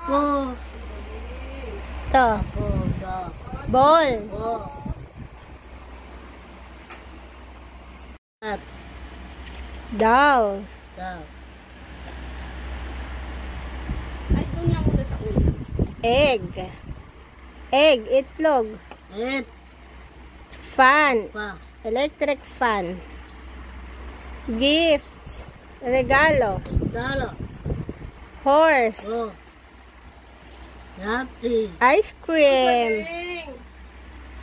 Po. Ito. Po. Da. Ball. Po. At. Doll. Da. Ay, doon nga muna sa una. Egg. Egg. Itlog. Et. Fan. Pa. Electric fan. Gift. Regalo. Dalo. Horse. Po. Yati. Ice cream. Galing!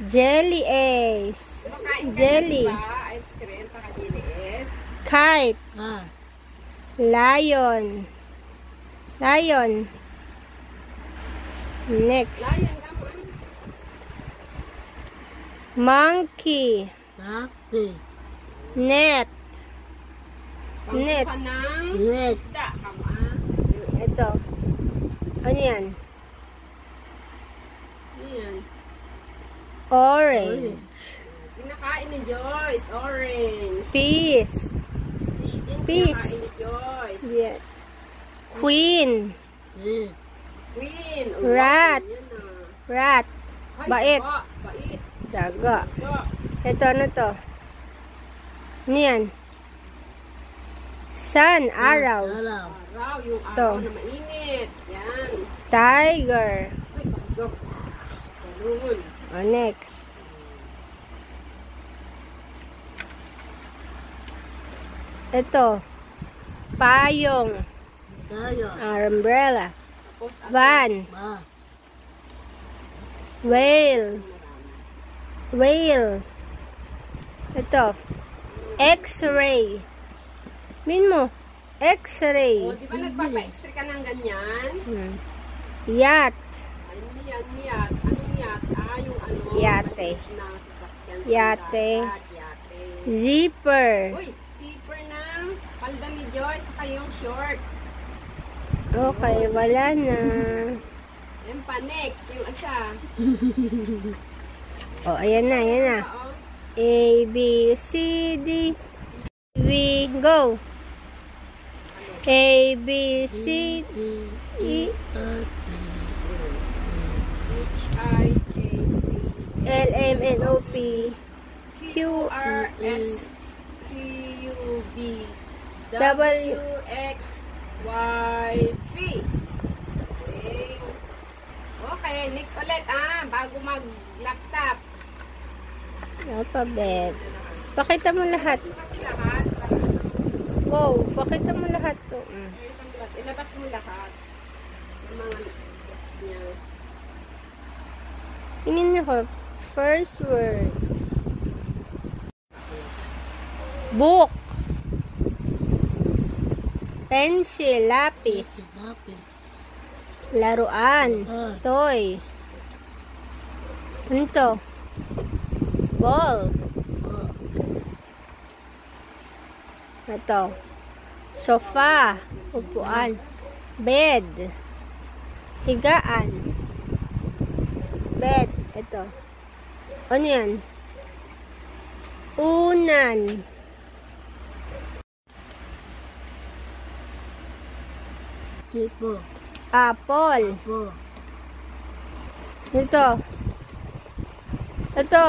Jelly Ace. Kumakain ka Jelly. na, diba? Ice cream sa GDS. Kite. Ah. Lion. Lion. Next. Lion, come on. Monkey. Yati. Net. Net. Pangkuha ng Net. isda, come on. Ito. Ano yan? Ayan. Orange. Kinakain ni Joyce, orange. Peace. Fish din Peace. kinakain ni Joyce. Yeah. Queen. Et. Queen. Rat. Yan na. Rat. Ay, Bait. daga, Bait. Daga. Daga. Ito, ano to? Ano yan? Sun. Araw. Araw. Araw, yung Ito. araw na mainit. Yan. Tiger. Ay, taga. Balloon. O, next. Ito. Payong. Tayo. Umbrella. Tapos, Van. Ba. Whale. Whale. Ito. X-ray. Min mo. X-ray. oh, di ba nagpapa-extra ka ng ganyan? Yacht. Ay, niyat. Anong yat? Ah, yung ano. Yate. maliit na sasakyan. Yate. Yate. Zipper. Uy, zipper ng palda ni Joyce, saka yung short. Okay, wala na. Yan pa, next, yung asa. O, ayan na, ayan na. Oo. A, B, C, D. We go. A, B, C, E, H-I-J-K L, M, N, O, P, Q, Q-R-S-T-U-V W, W-X-Y-Z. Okay. Okay, next ulit bago mag-laptop. alphabet. Pakita mo lahat. Kasi lahat. Wow, pakita mo lahat to. Ilabas mo lahat. Yung mga books niya. Tingin niyo ko. First word. Book. Pencil, lapis. Laruan. Toy. Ano to? Ball. Ito. Sofa. Upuan. Bed. Higaan. Bed. Ito. Ano yan? Unan. Tipo. Apple. Po. Ito. Ito.